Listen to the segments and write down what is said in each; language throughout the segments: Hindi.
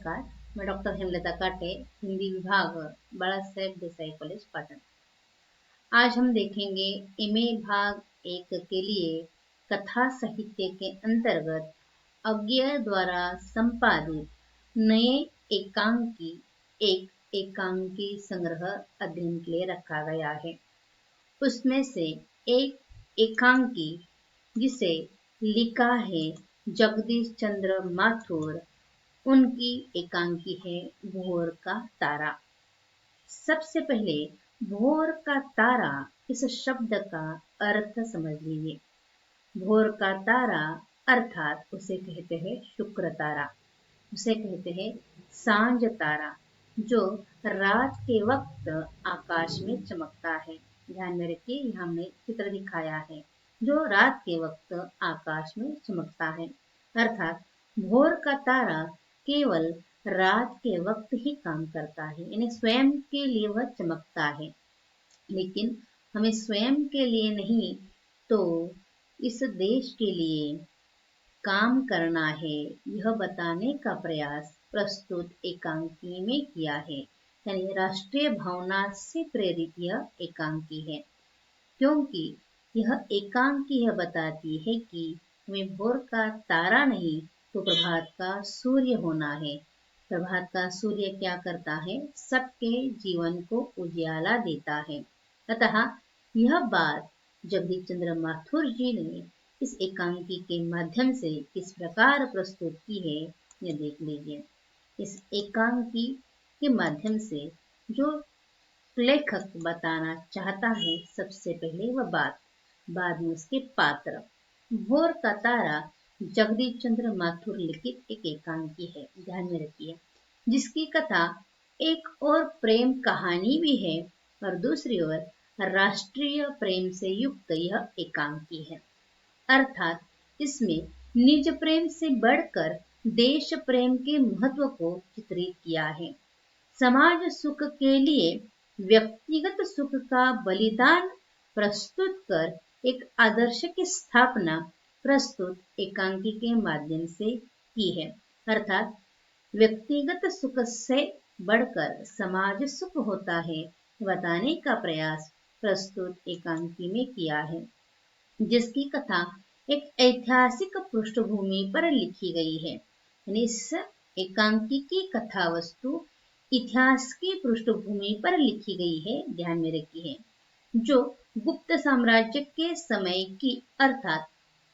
नमस्कार। मैं डॉक्टर हेमलता काटे, हिंदी विभाग, बाला साहेब देसाई कॉलेज पाटन। आज हम देखेंगे एमए भाग 1 के लिए कथा साहित्य के अंतर्गत अज्ञेय द्वारा संपादित नए एकांकी संग्रह अध्ययन के लिए रखा गया है। उसमें से एक एकांकी जिसे लिखा है जगदीश चंद्र माथुर, उनकी एकांकी है भोर का तारा। सबसे पहले भोर का तारा इस शब्द का अर्थ समझ लीजिए। भोर का तारा अर्थात उसे कहते हैं शुक्र तारा, उसे कहते हैं सांझ तारा, जो रात के वक्त आकाश में चमकता है। ध्यान में रखिए, यहाँ हमने चित्र दिखाया है जो रात के वक्त आकाश में चमकता है। अर्थात भोर का तारा केवल रात के वक्त ही काम करता है, यानी स्वयं के लिए वह चमकता है। लेकिन हमें स्वयं के लिए नहीं तो इस देश के लिए काम करना है, यह बताने का प्रयास प्रस्तुत एकांकी में किया है। यानी राष्ट्रीय भावना से प्रेरित यह एकांकी है, क्योंकि यह एकांकी यह बताती है कि हमें भोर का तारा नहीं तो प्रभात का सूर्य होना है। प्रभात का सूर्य क्या करता है? सबके जीवन को उजियाला देता है। अतः यह बात जगदीश चंद्र माथुर जी ने इस एकांकी के माध्यम से किस प्रकार प्रस्तुत की है, यह देख लीजिए। इस एकांकी के माध्यम से जो लेखक बताना चाहता है, सबसे पहले वह बात, बाद में उसके पात्र। भोर का तारा जगदीश चंद्र माथुर लिखित एक एकांकी है, ध्यान में रखिए, जिसकी कथा एक और प्रेम कहानी भी है और दूसरी ओर राष्ट्रीय प्रेम से युक्त यह एकांकी है। अर्थात इसमें निज प्रेम से बढ़कर देश प्रेम के महत्व को चित्रित किया है। समाज सुख के लिए व्यक्तिगत सुख का बलिदान प्रस्तुत कर एक आदर्श की स्थापना प्रस्तुत एकांकी के माध्यम से की है। अर्थात व्यक्तिगत सुख से बढ़कर समाज सुख होता है, बताने का प्रयास प्रस्तुत एकांकी में किया है, जिसकी कथा एक ऐतिहासिक पृष्ठभूमि पर लिखी गई है। यानी इस एकांकी की कथा वस्तु इतिहास की पृष्ठभूमि पर लिखी गई है, ध्यान में रखी है, जो गुप्त साम्राज्य के समय की अर्थात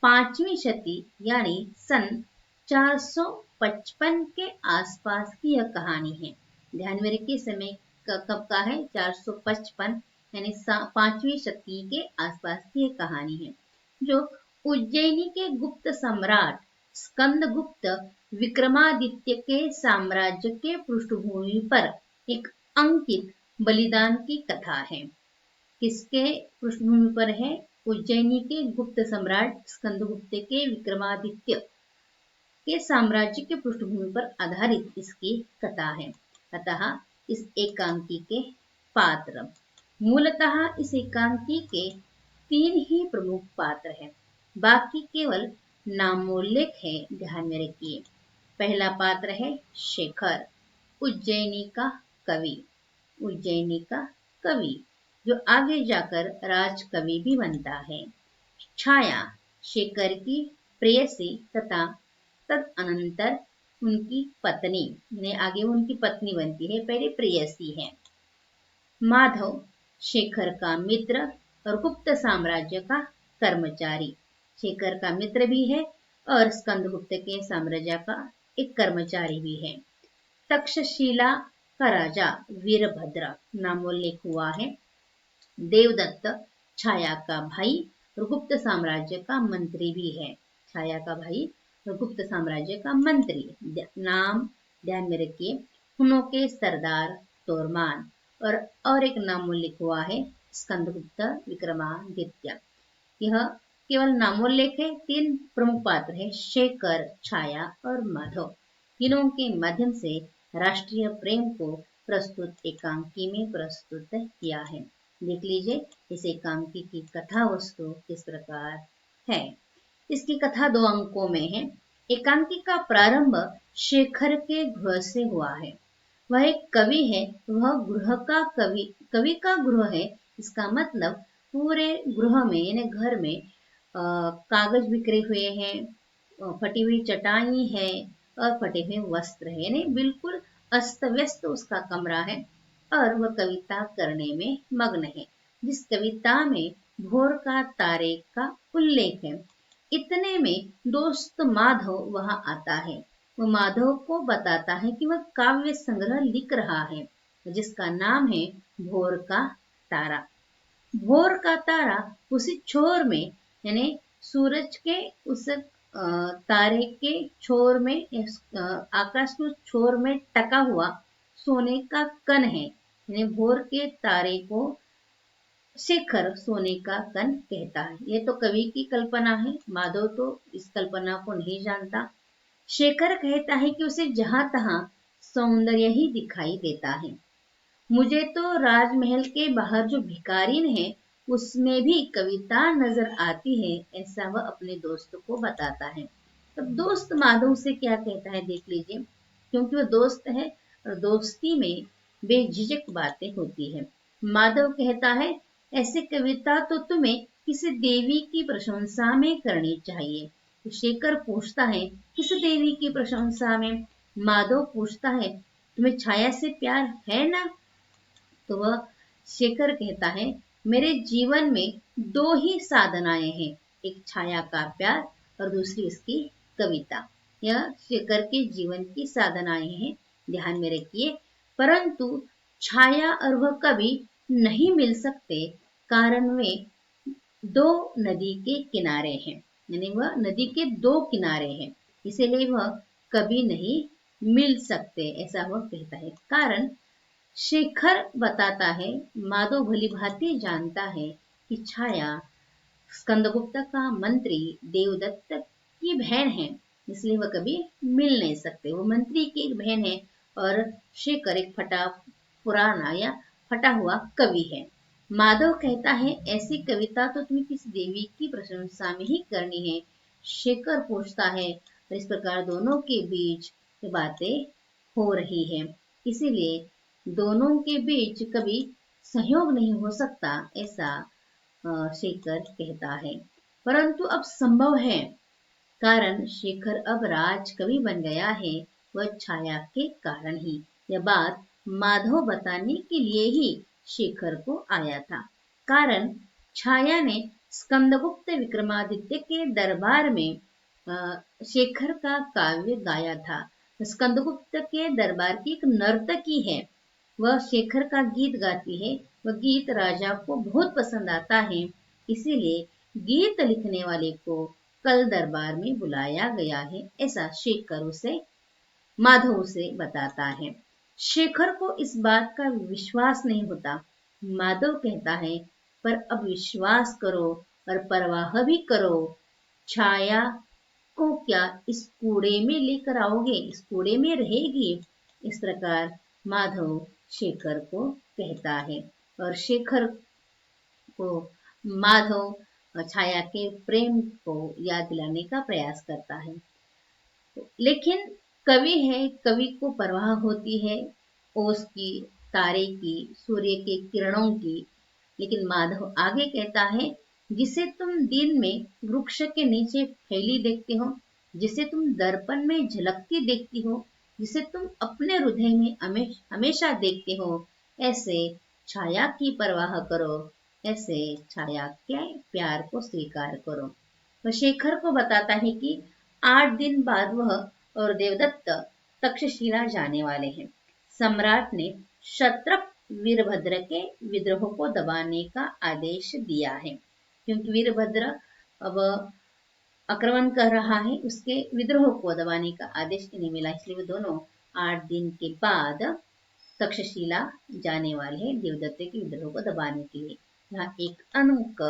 5वीं शती यानी सन 455 के आसपास की यह कहानी है। ध्यान में रखिए, समय कब का है? 455 यानी 5वीं शती के आसपास की यह कहानी है, जो उज्जैनी के गुप्त सम्राट स्कंदगुप्त विक्रमादित्य के साम्राज्य के पृष्ठभूमि पर एक अंकित बलिदान की कथा है। किसके पृष्ठभूमि पर है? उज्जैनी के गुप्त सम्राट स्कंदगुप्त के विक्रमादित्य के साम्राज्य के पृष्ठभूमि पर आधारित इसकी कथा है। अतः इस एकांकी के पात्र, मूलतः इस एकांकी के 3 ही प्रमुख पात्र हैं, बाकी केवल नामोल्लेख है, ध्यान में रखिए। पहला पात्र है शेखर, उज्जैनी का कवि, उज्जैनी का कवि जो आगे जाकर राजकवि भी बनता है। छाया शेखर की प्रेयसी तथा तदनंतर उनकी पत्नी, आगे उनकी पत्नी बनती है, पहले प्रेयसी है। माधव शेखर का मित्र और गुप्त साम्राज्य का कर्मचारी, शेखर का मित्र भी है और स्कंदगुप्त के साम्राज्य का एक कर्मचारी भी है। तक्षशिला का राजा वीरभद्र नामोल्लेख हुआ है। देवदत्त छाया का भाई और गुप्त साम्राज्य का मंत्री भी है, छाया का भाई और गुप्त साम्राज्य का मंत्री। नाम ध्यान में रखिए, हुनों के सरदार तोरमान और एक नामोल्लेख हुआ है स्कंदगुप्त विक्रमादित्य। यह केवल नामोल्लेख है। 3 प्रमुख पात्र है शेखर, छाया और माधव। तीनों के माध्यम से राष्ट्रीय प्रेम को प्रस्तुत एकांकी में प्रस्तुत किया है। देख लीजिए इस एकांकी की कथा वस्तु किस प्रकार है। इसकी कथा 2 अंकों में है। एकांकी का प्रारंभ शेखर के गृह से हुआ है। वह एक कवि है, वह गृह का कवि का गृह है। इसका मतलब पूरे गृह में यानी घर में कागज बिखरे हुए हैं, फटी हुई चटाई है और फटे हुए वस्त्र है, यानी बिल्कुल अस्त व्यस्त उसका कमरा है और वह कविता करने में मग्न है, जिस कविता में भोर का तारे का उल्लेख है। इतने में दोस्त माधव वहां आता है। वो माधव को बताता है कि वह काव्य संग्रह लिख रहा है जिसका नाम है भोर का तारा। भोर का तारा उसी छोर में यानी सूरज के उस तारे के छोर में आकाश के छोर में टका हुआ सोने का कण है, यानी भोर के तारे को शेखर सोने का कण कहता है। ये तो कवि की कल्पना है, माधव तो इस कल्पना को नहीं जानता। शेखर कहता है कि उसे जहां तहां सौंदर्य ही दिखाई देता है। मुझे तो राजमहल के बाहर जो भिखारिन है उसमें भी कविता नजर आती है, ऐसा वह अपने दोस्त को बताता है। तब दोस्त माधव से क्या कहता है देख लीजिए, क्योंकि वह दोस्त है और दोस्ती में बेझिझक बातें होती है। माधव कहता है ऐसी कविता तो तुम्हें किसी देवी की प्रशंसा में करनी चाहिए। तो शेखर पूछता है किस देवी की प्रशंसा में? माधव पूछता है तुम्हें छाया से प्यार है ना? तो वह शेखर कहता है मेरे जीवन में दो ही साधनाएं हैं, एक छाया का प्यार और दूसरी उसकी कविता। यह शेखर के जीवन की साधनाएं हैं, ध्यान में रखिए। परंतु छाया और वह कभी नहीं मिल सकते, कारण वे दो नदी के किनारे हैं, यानी वह नदी के दो किनारे हैं, इसीलिए वह कभी नहीं मिल सकते, ऐसा वह कहता है। कारण शेखर बताता है माधव भली भांति जानता है कि छाया स्कंदगुप्त का मंत्री देवदत्त की बहन है, इसलिए वह कभी मिल नहीं सकते। वो मंत्री की एक बहन है और शेखर एक फटा पुराना या फटा हुआ कवि है। माधव कहता है ऐसी कविता तो तुम्हें किस देवी की प्रशंसा में ही करनी है। शेखर पूछता है और इस प्रकार दोनों के बीच बातें हो रही है, इसीलिए दोनों के बीच कभी सहयोग नहीं हो सकता, ऐसा शेखर कहता है। परंतु अब संभव है, कारण शेखर अब राजकवि बन गया है, वह छाया के कारण ही। यह बात माधव बताने के लिए ही शेखर को आया था। कारण छाया ने स्कंदगुप्त विक्रमादित्य के दरबार में शेखर का काव्य गाया था। स्कंदगुप्त के दरबार की एक नर्तकी है, वह शेखर का गीत गाती है। वह गीत राजा को बहुत पसंद आता है, इसीलिए गीत लिखने वाले को कल दरबार में बुलाया गया है, ऐसा शेखर उसे माधव से बताता है। शेखर को इस बात का विश्वास नहीं होता। माधव कहता है पर अब विश्वास करो और परवाह भी करो, छाया को क्या इस कूड़े में लेकर आओगे, इस कूड़े में रहेगी। इस प्रकार माधव शेखर को कहता है और शेखर को माधव छाया के प्रेम को याद दिलाने का प्रयास करता है। लेकिन कवि है, कवि को परवाह होती है ओस की, तारे की, सूर्य के किरणों की। लेकिन माधव आगे कहता है जिसे तुम दिन में वृक्ष के नीचे फैली देखते हो, जिसे तुम दर्पण में झलकती देखती हो, जिसे तुम अपने हृदय में हमेशा देखते हो, ऐसे छाया की परवाह करो, ऐसे छाया के प्यार को स्वीकार करो। वह शेखर को बताता है कि 8 दिन बाद वह और देवदत्त तक्षशिला जाने वाले हैं। सम्राट ने क्षत्रप वीरभद्र के विद्रोह को दबाने का आदेश दिया है, क्योंकि वीरभद्र अब आक्रमण कर रहा है, उसके विद्रोह को दबाने का आदेश नहीं मिला, इसलिए वो दोनों 8 दिन के बाद तक्षशिला जाने वाले हैं देवदत्त के विद्रोह को दबाने के लिए। यहाँ एक अंक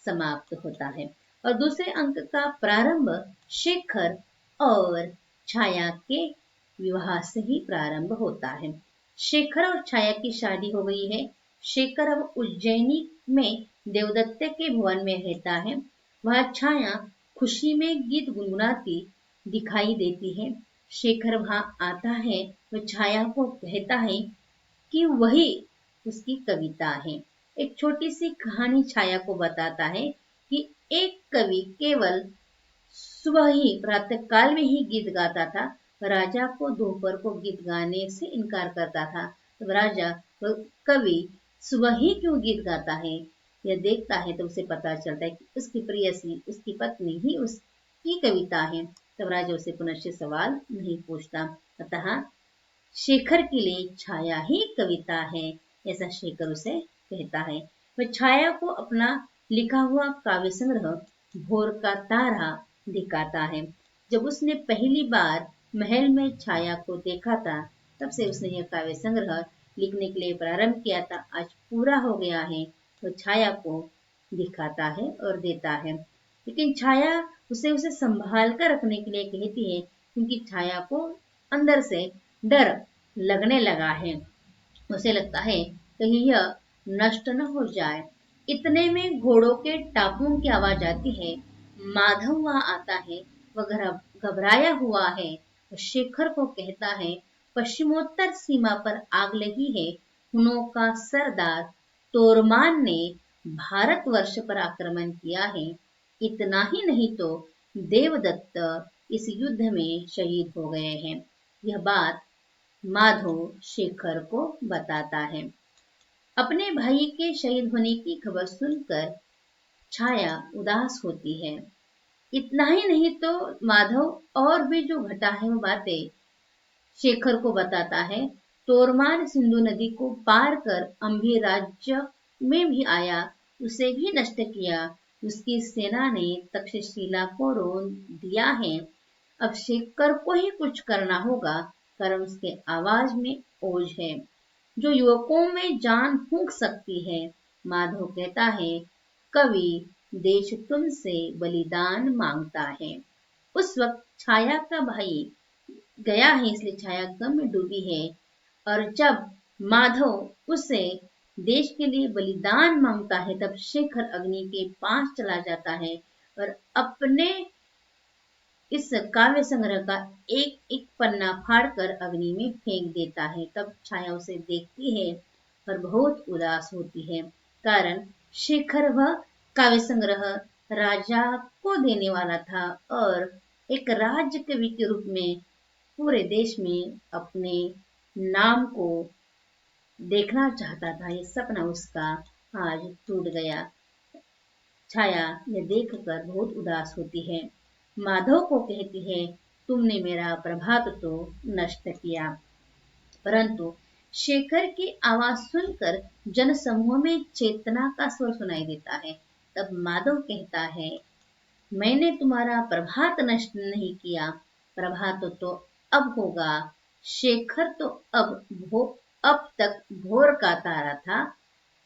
समाप्त होता है और दूसरे अंक का प्रारंभ शेखर और छाया के विवाह से ही प्रारंभ होता है। शेखर और छाया की शादी हो गई है। शेखर अब उज्जैनी में देवदत्त के भवन में रहता है। वह छाया खुशी में गीत गुनगुनाती दिखाई देती है। शेखर वहां आता है, वह छाया को कहता है कि वही उसकी कविता है। एक छोटी सी कहानी छाया को बताता है कि एक कवि केवल सुबह ही प्रातः काल में ही गीत गाता था। राजा को दोपहर को गीत गाने से इनकार करता था। तो राजा कवि सुबह ही क्यों गीत गाता है, यह देखता है तो उसे पता चलता है कि उसकी प्रेयसी, उसकी पत्नी ही उसकी कविता है। तब राजा उसे पुनः सवाल नहीं पूछता। अतः शेखर के लिए छाया ही कविता है, ऐसा शेखर उसे कहता है। वह छाया को अपना लिखा हुआ काव्य संग्रह भोर का तारा दिखाता है। जब उसने पहली बार महल में छाया को देखा था, तब से उसने यह काव्य संग्रह लिखने के लिए प्रारंभ किया था। आज पूरा हो गया है। तो छाया को दिखाता है और देता है, लेकिन छाया उसे संभाल कर रखने के लिए कहती है, क्योंकि छाया को अंदर से डर लगने लगा है। उसे लगता है कहीं यह नष्ट न हो जाए। इतने में घोड़ों के टापुओं की आवाज आती है। माधव वहां आता है। वह घबराया हुआ है। वह शेखर को कहता है, पश्चिमोत्तर सीमा पर आग लगी है। हुनों का सरदार तोरमान ने भारतवर्ष पर आक्रमण किया है। इतना ही नहीं तो देवदत्त इस युद्ध में शहीद हो गए हैं। यह बात माधव शेखर को बताता है। अपने भाई के शहीद होने की खबर सुनकर छाया उदास होती है। इतना ही नहीं तो माधव और भी जो घटा है वो बातें शेखर को बताता है। तोरमान सिंधु नदी को पार कर अंभी राज्य में भी आया, उसे भी नष्ट किया। उसकी सेना ने तक्षशिला को रोन दिया है। अब शेखर को ही कुछ करना होगा, कारण उसके आवाज में ओज है जो युवकों में जान फूंक सकती है। माधव कहता है, कवि देश तुमसे बलिदान मांगता है। उस वक्त छाया का भाई गया है, इसलिए छाया गम में डूबी है। और जब माधव उसे देश के लिए बलिदान मांगता है, तब शेखर अग्नि के पास चला जाता है और अपने इस काव्य संग्रह का एक एक पन्ना फाड़कर अग्नि में फेंक देता है। तब छाया उसे देखती है और बहुत उदास होती है, कारण शेखर वह काव्य संग्रह राजा को देने वाला था और एक राज्य कवि के रूप में पूरे देश में अपने नाम को देखना चाहता था। ये सपना उसका आज टूट गया। छाया यह देखकर बहुत उदास होती है। माधव को कहती है, तुमने मेरा प्रभात तो नष्ट किया। परंतु शेखर की आवाज सुनकर जन समूह में चेतना का स्वर सुनाई देता है। तब माधव कहता है, मैंने तुम्हारा प्रभात नष्ट नहीं किया। प्रभात तो अब होगा। शेखर तो अब तक भोर का तारा था,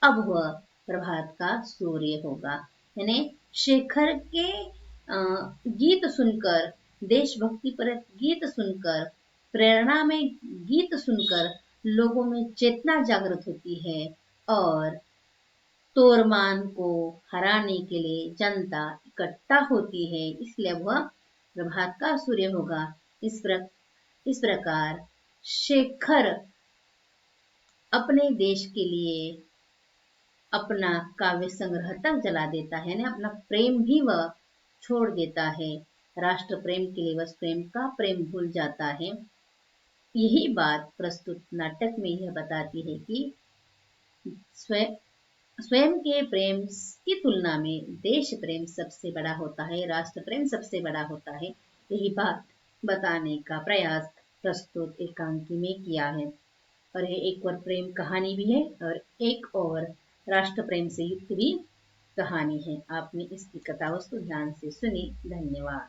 अब वह प्रभात का सूर्य होगा। यानी शेखर के गीत सुनकर, देशभक्ति पर गीत सुनकर, प्रेरणा में गीत सुनकर लोगों में चेतना जागृत होती है और तोरमान को हराने के लिए जनता इकट्ठा होती है। इसलिए वह प्रभात का सूर्य होगा। इस प्रकार शेखर अपने देश के लिए अपना काव्य संग्रह तक जला देता है, यानी अपना प्रेम भी वह छोड़ देता है। राष्ट्र प्रेम के लिए वह प्रेम का प्रेम भूल जाता है। यही बात प्रस्तुत नाटक में यह बताती है कि स्वयं के प्रेम की तुलना में देश प्रेम सबसे बड़ा होता है, राष्ट्र प्रेम सबसे बड़ा होता है। यही बात बताने का प्रयास प्रस्तुत एकांकी में किया है। और यह एक और प्रेम कहानी भी है और एक और राष्ट्र प्रेम से युक्त भी कहानी है। आपने इसकी कथा वस्तु ध्यान से सुनी। धन्यवाद।